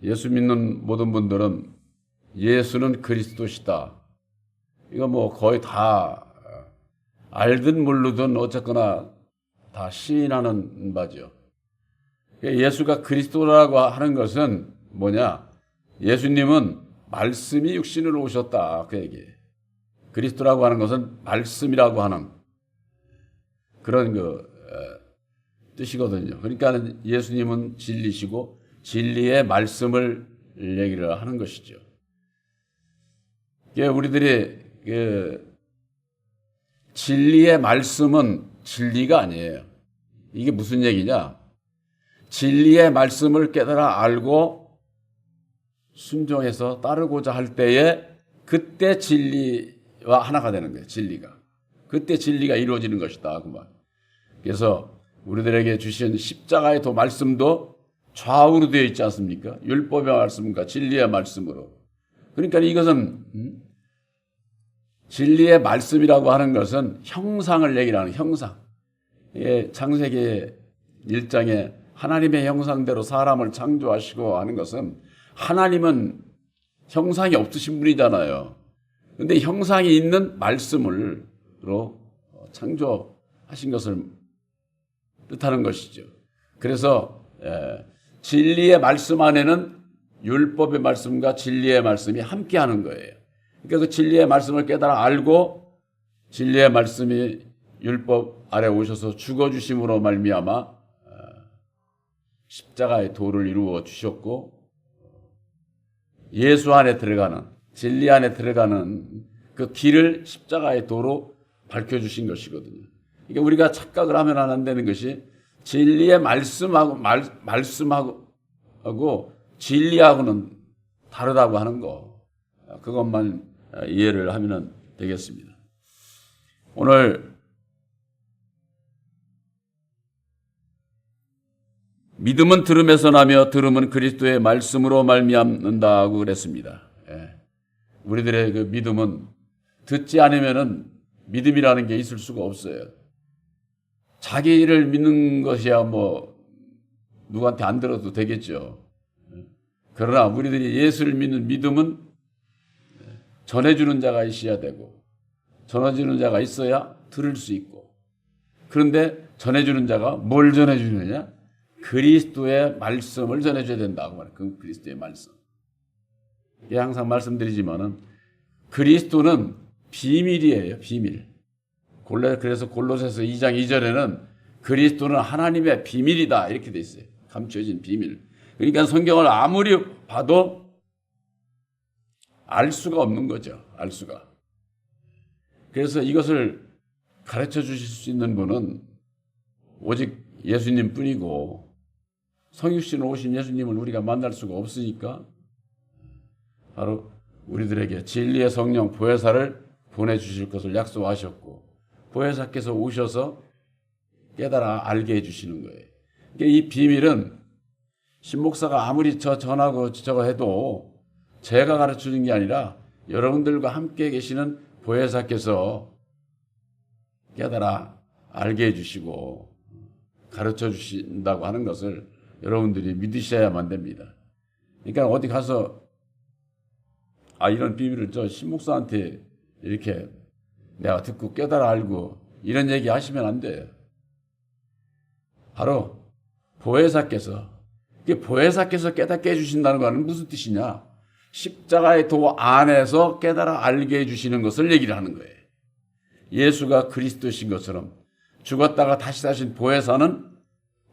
예수 믿는 모든 분들은 예수는 그리스도시다. 이거 뭐 거의 다 알든 모르든 어쨌거나 다 시인하는 바죠. 예수가 그리스도라고 하는 것은 뭐냐? 예수님은 말씀이 육신으로 오셨다. 그 얘기예요. 그리스도라고 하는 것은 말씀이라고 하는 그런 뜻이거든요. 그러니까 예수님은 진리시고 진리의 말씀을 얘기를 하는 것이죠. 우리들이 진리의 말씀은 진리가 아니에요. 이게 무슨 얘기냐? 진리의 말씀을 깨달아 알고 순종해서 따르고자 할 때에 그때 진리와 하나가 되는 거예요. 진리가. 그때 진리가 이루어지는 것이다. 그 말. 그래서 우리들에게 주신 십자가의 말씀도 좌우로 되어 있지 않습니까? 율법의 말씀과 진리의 말씀으로. 그러니까 이것은 진리의 말씀이라고 하는 것은 형상을 얘기를 하는 형상. 창세기 1장에 하나님의 형상대로 사람을 창조하시고 하는 것은 하나님은 형상이 없으신 분이잖아요. 그런데 형상이 있는 말씀으로 창조하신 것을 뜻하는 것이죠. 그래서 진리의 말씀 안에는 율법의 말씀과 진리의 말씀이 함께하는 거예요. 그러니까 그 진리의 말씀을 깨달아 알고 진리의 말씀이 율법 아래 오셔서 죽어주심으로 말미암아 십자가의 도를 이루어 주셨고 예수 안에 들어가는 진리 안에 들어가는 그 길을 십자가의 도로 밝혀주신 것이거든요. 그러니까 우리가 착각을 하면 안 되는 것이 진리의 말씀하고 진리하고는 다르다고 하는 거. 그것만 이해를 하면 되겠습니다. 오늘 믿음은 들음에서 나며 들음은 그리스도의 말씀으로 말미암는다고 그랬습니다. 우리들의 그 믿음은 듣지 않으면은 믿음이라는 게 있을 수가 없어요. 자기를 믿는 것이야 뭐 누구한테 안 들어도 되겠죠. 그러나 우리들이 예수를 믿는 믿음은 전해주는 자가 있어야 되고 전해주는 자가 있어야 들을 수 있고 그런데 전해주는 자가 뭘 전해주느냐? 그리스도의 말씀을 전해줘야 된다고 말해요. 그 그리스도의 말씀. 항상 말씀드리지만은 그리스도는 비밀이에요. 비밀. 그래서 골로새서 2장 2절에는 그리스도는 하나님의 비밀이다 이렇게 돼 있어요. 감춰진 비밀. 그러니까 성경을 아무리 봐도 알 수가 없는 거죠. 알 수가. 그래서 이것을 가르쳐 주실 수 있는 분은 오직 예수님 뿐이고 성육신으로 오신 예수님을 우리가 만날 수가 없으니까 바로 우리들에게 진리의 성령 보혜사를 보내주실 것을 약속하셨고 보혜사께서 오셔서 깨달아 알게 해주시는 거예요. 그러니까 이 비밀은 신목사가 아무리 전하고 저거 해도 제가 가르쳐주는 게 아니라 여러분들과 함께 계시는 보혜사께서 깨달아 알게 해주시고 가르쳐 주신다고 하는 것을 여러분들이 믿으셔야만 됩니다. 그러니까 어디 가서 이런 비밀을 저 신목사한테 이렇게 내가 듣고 깨달아 알고 이런 얘기 하시면 안 돼요. 바로 보혜사께서 깨닫게 해주신다는 것은 무슨 뜻이냐? 십자가의 도 안에서 깨달아 알게 해주시는 것을 얘기를 하는 거예요. 예수가 그리스도신 것처럼 죽었다가 다시 사신 보혜사는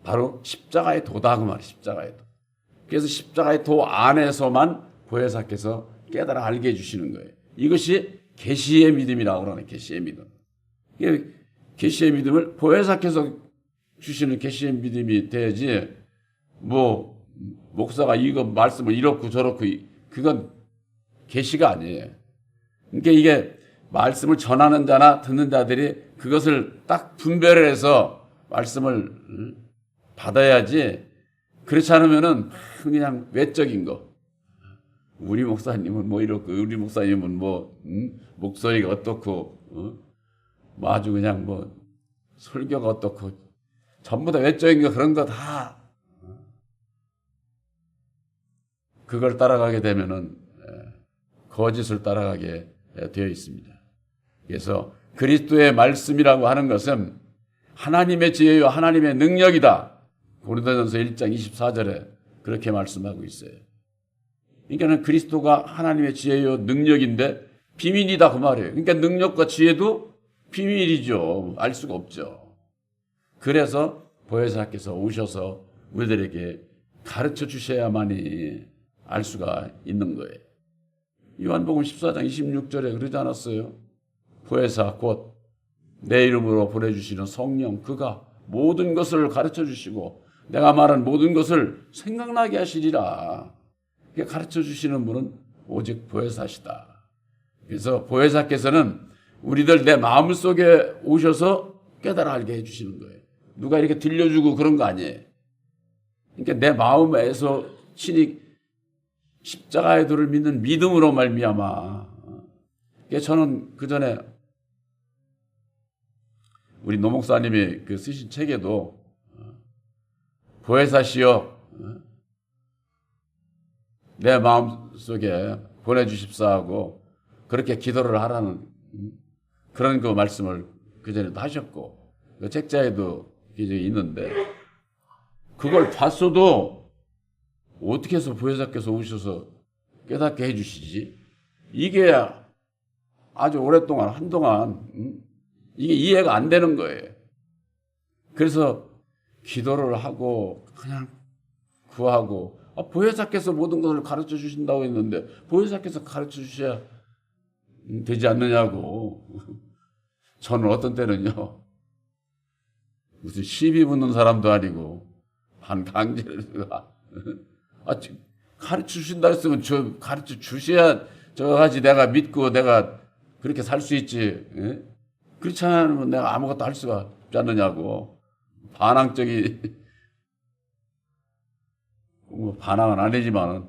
바로 십자가의 도다 그 말이에요. 십자가의 도. 그래서 십자가의 도 안에서만 보혜사께서 깨달아 알게 해주시는 거예요. 이것이 계시의 믿음이라고 하는 계시의 믿음. 계시의 믿음을 보혜사께서 주시는 계시의 믿음이 돼야지 뭐 목사가 이거 말씀을 이렇고 저렇고 그건 계시가 아니에요. 그러니까 이게 말씀을 전하는 자나 듣는 자들이 그것을 딱 분별을 해서 말씀을 받아야지 그렇지 않으면은 그냥 외적인 거. 우리 목사님은 뭐 이렇고 우리 목사님은 뭐 목소리가 어떻고 뭐 아주 그냥 뭐 설교가 어떻고 전부 다 외적인 거 그런 거 다 그걸 따라가게 되면은 거짓을 따라가게 되어 있습니다. 그래서 그리스도의 말씀이라고 하는 것은 하나님의 지혜요 하나님의 능력이다. 고린도전서 1장 24절에 그렇게 말씀하고 있어요. 그러니까 그리스도가 하나님의 지혜요 능력인데 비밀이다 그 말이에요. 그러니까 능력과 지혜도 비밀이죠. 알 수가 없죠. 그래서 보혜사께서 오셔서 우리들에게 가르쳐 주셔야만이 알 수가 있는 거예요. 요한복음 14장 26절에 그러지 않았어요? 보혜사 곧 내 이름으로 보내주시는 성령 그가 모든 것을 가르쳐 주시고 내가 말한 모든 것을 생각나게 하시리라. 가르쳐 주시는 분은 오직 보혜사시다. 그래서 보혜사께서는 우리들 내 마음속에 오셔서 깨달아 알게 해주시는 거예요. 누가 이렇게 들려주고 그런 거 아니에요. 그러니까 내 마음에서 친히 십자가의 도를 믿는 믿음으로 말미암아. 저는 그 전에 우리 노 목사님이 그 쓰신 책에도 보혜사시여 내 마음속에 보내주십사 하고 그렇게 기도를 하라는 그런 그 말씀을 그 전에도 하셨고 그 책자에도 있는데 그걸 봤어도 어떻게 해서 보혜사께서 오셔서 깨닫게 해주시지? 이게 아주 오랫동안 한동안 이게 이해가 안 되는 거예요. 그래서 기도를 하고 그냥 구하고 보혜사께서 모든 것을 가르쳐 주신다고 했는데 보혜사께서 가르쳐 주셔야 되지 않느냐고. 저는 어떤 때는요 무슨 시비 붙는 사람도 아니고 반강제를 가르쳐 주신다 했으면 저 가르쳐 주셔야 저하지 내가 믿고 내가 그렇게 살 수 있지. 그렇지 않으면 내가 아무것도 할 수가 없지 않느냐고. 반항적이 뭐 반항은 아니지만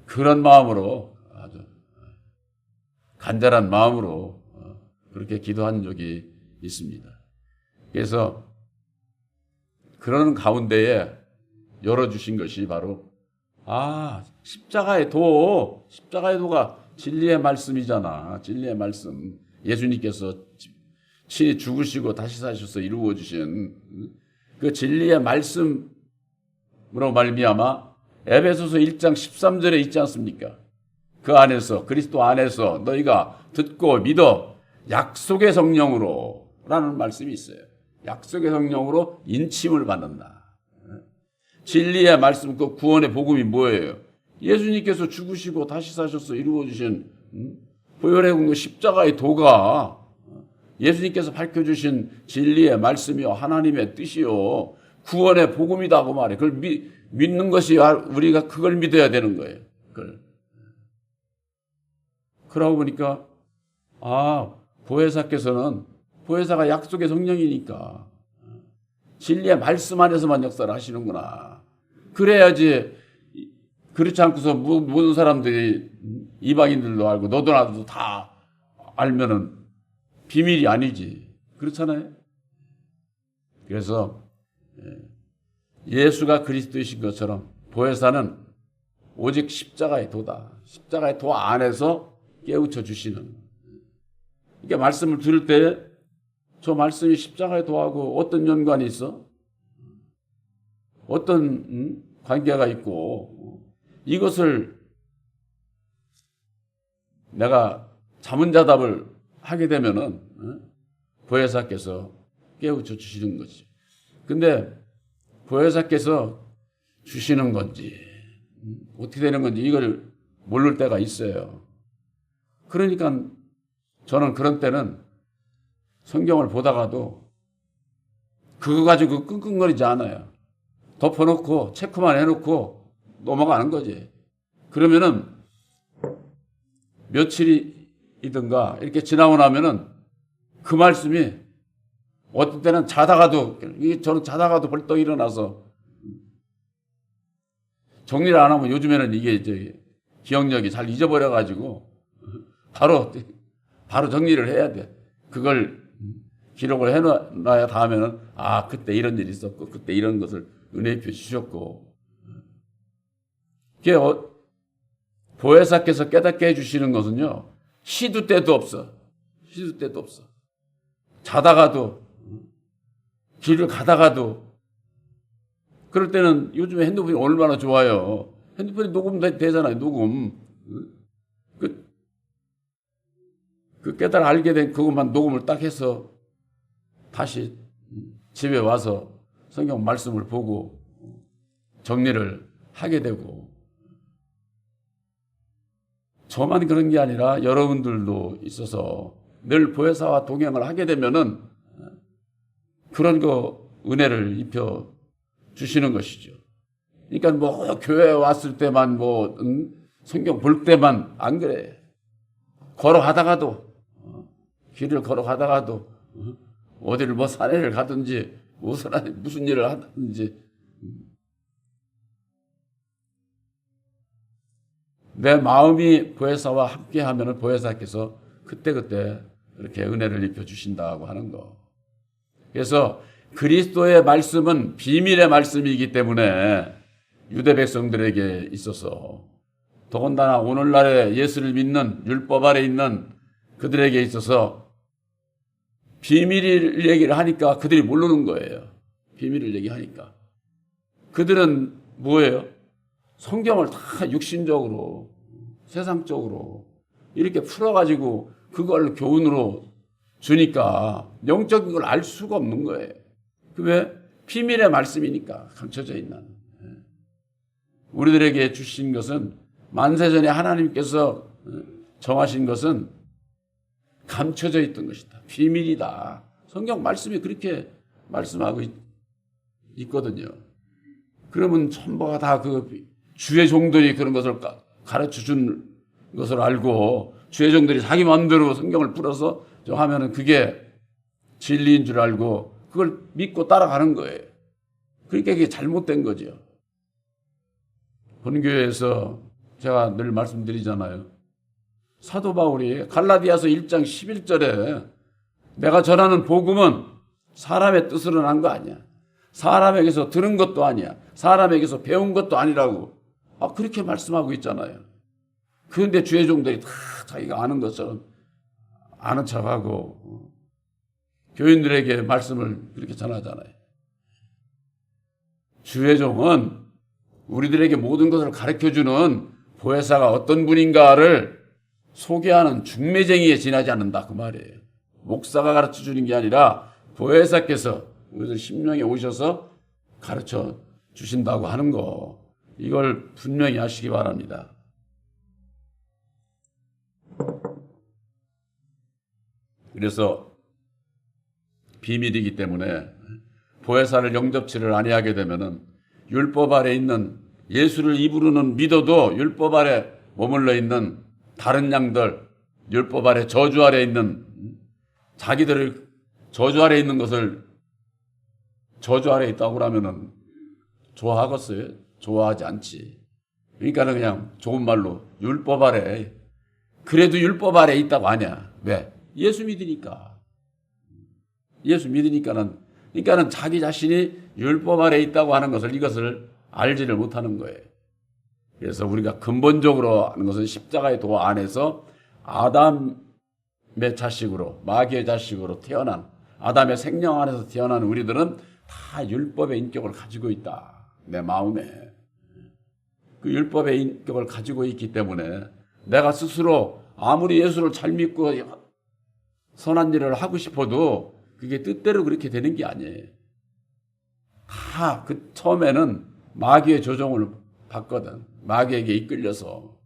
그런 마음으로 아주 간절한 마음으로 그렇게 기도한 적이 있습니다. 그래서 그런 가운데에 열어주신 것이 바로 십자가의 도가 진리의 말씀이잖아. 진리의 말씀. 예수님께서 친히 죽으시고 다시 사셔서 이루어 주신 그 진리의 말씀으로 말미암아 에베소서 1장 13절에 있지 않습니까? 그 안에서 그리스도 안에서 너희가 듣고 믿어 약속의 성령으로 라는 말씀이 있어요. 약속의 성령으로 인침을 받는다. 진리의 말씀 그 구원의 복음이 뭐예요? 예수님께서 죽으시고 다시 사셔서 이루어 주신 보혈의 공로 십자가의 도가 예수님께서 밝혀주신 진리의 말씀이요 하나님의 뜻이요 구원의 복음이다 그 말이에요. 그걸 믿는 것이 우리가 그걸 믿어야 되는 거예요. 그러고 보니까 보혜사가 약속의 성령이니까 진리의 말씀 안에서만 역사를 하시는구나. 그래야지 그렇지 않고서 모든 사람들이 이방인들도 알고 너도 나도 다 알면은 비밀이 아니지. 그렇잖아요. 그래서 예수가 그리스도이신 것처럼 보혜사는 오직 십자가의 도다. 십자가의 도 안에서 깨우쳐 주시는. 이게 말씀을 들을 때 저 말씀이 십자가의 도하고 어떤 연관이 있어? 어떤 관계가 있고 이것을 내가 자문자답을 하게 되면은 보혜사께서 깨우쳐 주시는 거지. 근데 보혜사께서 주시는 건지 어떻게 되는 건지 이걸 모를 때가 있어요. 그러니까 저는 그런 때는 성경을 보다가도 그거 가지고 끙끙거리지 않아요. 덮어놓고 체크만 해놓고 넘어가는 거지. 그러면은 며칠이든가 이렇게 지나고 나면은 그 말씀이 어떤 때는 저는 자다가도 벌떡 일어나서 정리를 안 하면 요즘에는 이게 이제 기억력이 잘 잊어버려가지고 바로 정리를 해야 돼. 그걸 기록을 해놔야 다음에는 그때 이런 일이 있었고 그때 이런 것을 은혜에 주셨고 보혜사께서 깨닫게 해주시는 것은요, 시도 때도 없어. 시도 때도 없어. 자다가도, 길을 가다가도. 그럴 때는 요즘에 핸드폰이 얼마나 좋아요. 핸드폰이 녹음되잖아요, 녹음. 그 깨달아 알게 된 그것만 녹음을 딱 해서 다시 집에 와서 성경 말씀을 보고 정리를 하게 되고, 저만 그런 게 아니라 여러분들도 있어서 늘 보혜사와 동행을 하게 되면은 그런 거 은혜를 입혀 주시는 것이죠. 그러니까 뭐 교회에 왔을 때만 뭐 성경 볼 때만 안 그래. 걸어가다가도, 길을 걸어가다가도, 어디를 뭐 산에를 가든지 무슨 일을 하든지 내 마음이 보혜사와 함께하면 보혜사께서 그때그때 이렇게 은혜를 입혀주신다고 하는 거. 그래서 그리스도의 말씀은 비밀의 말씀이기 때문에 유대 백성들에게 있어서, 더군다나 오늘날에 예수를 믿는 율법 아래 있는 그들에게 있어서 비밀을 얘기를 하니까 그들이 모르는 거예요. 비밀을 얘기하니까. 그들은 뭐예요? 성경을 다 육신적으로, 세상적으로 이렇게 풀어가지고 그걸 교훈으로 주니까 영적인 걸 알 수가 없는 거예요. 왜? 비밀의 말씀이니까, 감춰져 있는. 우리들에게 주신 것은, 만세전에 하나님께서 정하신 것은 감춰져 있던 것이다. 비밀이다. 성경 말씀이 그렇게 말씀하고 있거든요. 그러면 전부가 다 그 주의 종들이 그런 것을 가르쳐 준 것을 알고, 주의 종들이 자기 마음대로 성경을 풀어서 하면은 그게 진리인 줄 알고 그걸 믿고 따라가는 거예요. 그러니까 이게 잘못된 거죠. 본교회에서 제가 늘 말씀드리잖아요. 사도 바울이 갈라디아서 1장 11절에 내가 전하는 복음은 사람의 뜻으로 난 거 아니야. 사람에게서 들은 것도 아니야. 사람에게서 배운 것도 아니라고. 그렇게 말씀하고 있잖아요. 그런데 주의 종들이 다 자기가 아는 것처럼 아는 척하고 교인들에게 말씀을 그렇게 전하잖아요. 주의 종은 우리들에게 모든 것을 가르쳐주는 보혜사가 어떤 분인가를 소개하는 중매쟁이에 지나지 않는다, 그 말이에요. 목사가 가르쳐주는 게 아니라 보혜사께서 우리들 심령에 오셔서 가르쳐 주신다고 하는 거, 이걸 분명히 하시기 바랍니다. 그래서 비밀이기 때문에 보혜사를 영접치를 아니하게 되면은 율법 아래 있는, 예수를 입으로는 믿어도 율법 아래 머물러 있는 다른 양들, 율법 아래 저주 아래 있는, 자기들을 저주 아래 있는 것을 저주 아래 있다고 하면은 좋아하겠어요? 좋아하지 않지. 그러니까는 그냥 좋은 말로 율법 아래, 그래도 율법 아래 있다고 하냐? 왜? 예수 믿으니까. 예수 믿으니까는, 그러니까는 자기 자신이 율법 아래 있다고 하는 것을, 이것을 알지를 못하는 거예요. 그래서 우리가 근본적으로 하는 것은 십자가의 도 안에서 아담의 자식으로, 마귀의 자식으로 태어난, 아담의 생명 안에서 태어난 우리들은 다 율법의 인격을 가지고 있다. 내 마음에. 그 율법의 인격을 가지고 있기 때문에 내가 스스로 아무리 예수를 잘 믿고 선한 일을 하고 싶어도 그게 뜻대로 그렇게 되는 게 아니에요. 다 그 처음에는 마귀의 조종을 받거든. 마귀에게 이끌려서.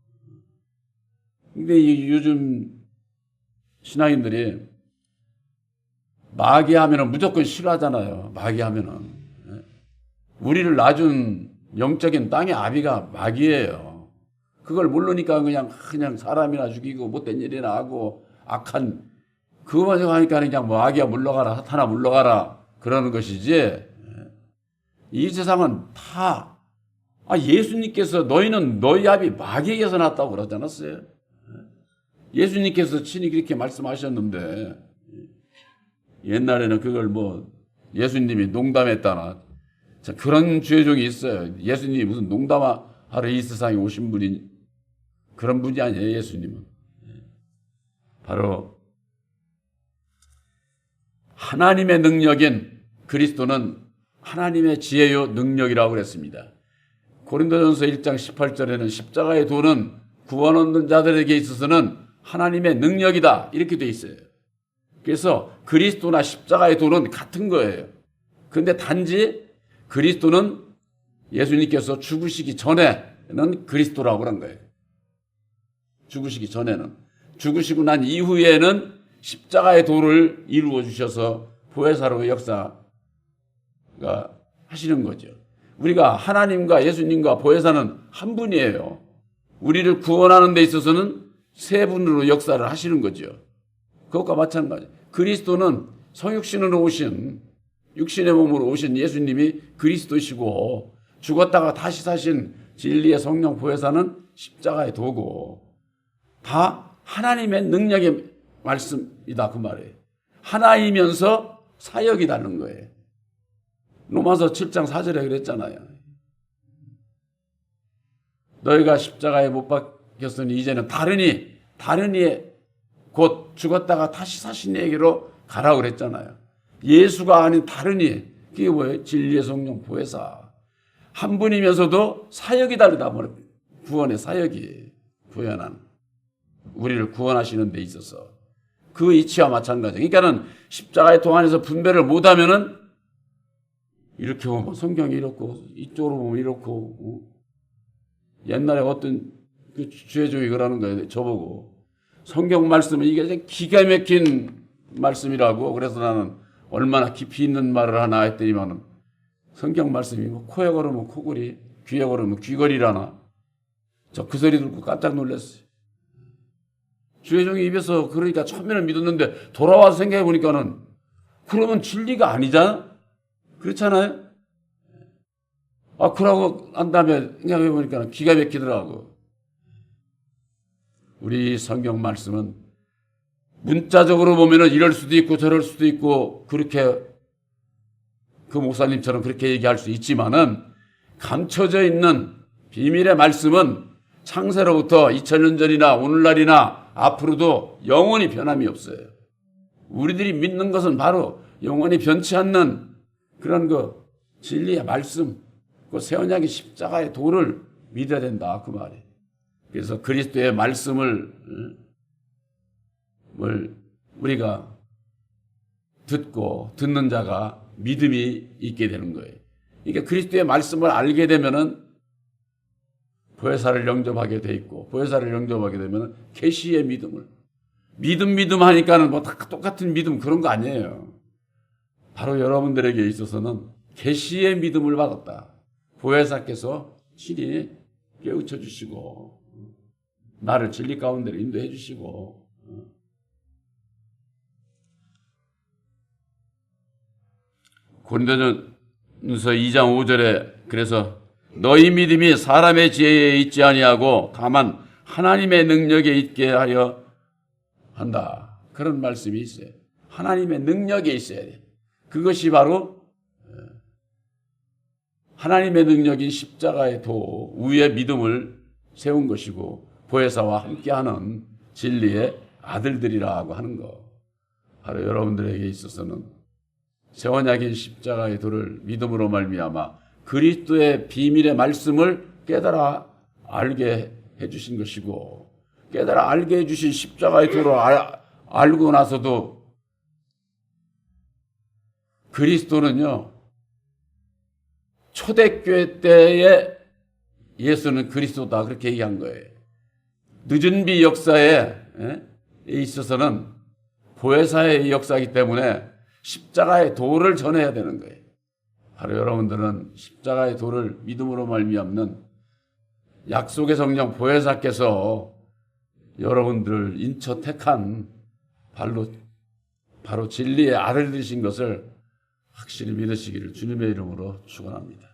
근데 요즘 신앙인들이 마귀 하면은 무조건 싫어하잖아요. 마귀 하면은. 우리를 낳아준 영적인 땅의 아비가 마귀예요. 그걸 모르니까 그냥 사람이나 죽이고 못된 일이나 하고 악한, 그거만 생각하니까 그냥 마귀야 물러가라, 사탄아 물러가라 그러는 것이지, 이 세상은 다 예수님께서 너희는 너희 아비 마귀에게서 났다고 그러지 않았어요? 예수님께서 친히 그렇게 말씀하셨는데, 옛날에는 그걸 예수님이 농담했다나, 그런 주의종이 있어요. 예수님이 무슨 농담하러 이 세상에 오신 분이 그런 분이 아니에요, 예수님은. 바로 하나님의 능력인 그리스도는 하나님의 지혜요 능력이라고 그랬습니다. 고린도전서 1장 18절에는 십자가의 도는 구원 얻는 자들에게 있어서는 하나님의 능력이다 이렇게 돼 있어요. 그래서 그리스도나 십자가의 도는 같은 거예요. 그런데 단지 그리스도는 예수님께서 죽으시기 전에는 그리스도라고 그런 거예요. 죽으시기 전에는. 죽으시고 난 이후에는 십자가의 도를 이루어 주셔서 보혜사로의 역사가 하시는 거죠. 우리가 하나님과 예수님과 보혜사는 한 분이에요. 우리를 구원하는 데 있어서는 세 분으로 역사를 하시는 거죠. 그것과 마찬가지. 그리스도는 성육신으로 오신, 육신의 몸으로 오신 예수님이 그리스도시고, 죽었다가 다시 사신 진리의 성령 보혜사는 십자가의 도고, 다 하나님의 능력의 말씀이다 그 말이에요. 하나이면서 사역이라는 거예요. 로마서 7장 4절에 그랬잖아요. 너희가 십자가에 못 박혔으니 이제는 다른 이의 곧 죽었다가 다시 사신 얘기로 가라고 그랬잖아요. 예수가 아닌 다른 이, 그게 뭐예요? 진리의 성령 보혜사. 한 분이면서도 사역이 다르다 말이에요. 구원의 사역이 구현한 우리를 구원하시는 데 있어서 그 이치와 마찬가지. 그러니까는 십자가의 도 안에서 분별을 못하면은 이렇게 보면 성경이 이렇고 이쪽으로 보면 이렇고 옛날에 어떤 그 주혜종이 그러는 거예요. 저보고 성경 말씀은 이게 기가 막힌 말씀이라고. 그래서 나는 얼마나 깊이 있는 말을 하나 했더니만은 성경 말씀이 뭐 코에 걸으면 코골이, 귀에 걸으면 귀걸이라나. 저 그 소리 듣고 깜짝 놀랐어요. 주혜종이 입에서 그러니까 처음에는 믿었는데 돌아와서 생각해 보니까는 그러면 진리가 아니잖아. 그렇잖아요. 그러고 난 다음에 생각해 보니까 기가 막히더라고. 우리 성경 말씀은 문자적으로 보면은 이럴 수도 있고 저럴 수도 있고 그렇게 그 목사님처럼 그렇게 얘기할 수 있지만은 감춰져 있는 비밀의 말씀은 창세로부터 2000년 전이나 오늘날이나 앞으로도 영원히 변함이 없어요. 우리들이 믿는 것은 바로 영원히 변치 않는 그런 그 진리의 말씀, 그 새 언약의 십자가의 도를 믿어야 된다 그 말이에요. 그래서 그리스도의 말씀을 우리가 듣고 듣는 자가 믿음이 있게 되는 거예요. 그러니까 그리스도의 말씀을 알게 되면은 보혜사를 영접하게 돼 있고, 보혜사를 영접하게 되면은 계시의 믿음을 믿음 하니까는 뭐 다 똑같은 믿음 그런 거 아니에요. 바로 여러분들에게 있어서는 계시의 믿음을 받았다. 보혜사께서 친히 깨우쳐 주시고 나를 진리 가운데로 인도해 주시고 고린도전서 2장 5절에 그래서 너희 믿음이 사람의 지혜에 있지 아니하고 다만 하나님의 능력에 있게 하여 한다. 그런 말씀이 있어요. 하나님의 능력에 있어야 돼. 그것이 바로 하나님의 능력인 십자가의 도 위에 믿음을 세운 것이고 보혜사와 함께하는 진리의 아들들이라고 하는 거. 바로 여러분들에게 있어서는 새 언약인 십자가의 도를 믿음으로 말미암아 그리스도의 비밀의 말씀을 깨달아 알게 해주신 것이고 깨달아 알게 해주신 십자가의 도를 알고 나서도 그리스도는요 초대교회 때에 예수는 그리스도다 그렇게 얘기한 거예요. 늦은 비 역사에 있어서는 보혜사의 역사이기 때문에 십자가의 도를 전해야 되는 거예요. 바로 여러분들은 십자가의 도를 믿음으로 말미암는 약속의 성령 보혜사께서 여러분들을 인쳐 택한 바로 진리의 아들들이신 것을 확실히 믿으시기를 주님의 이름으로 축원합니다.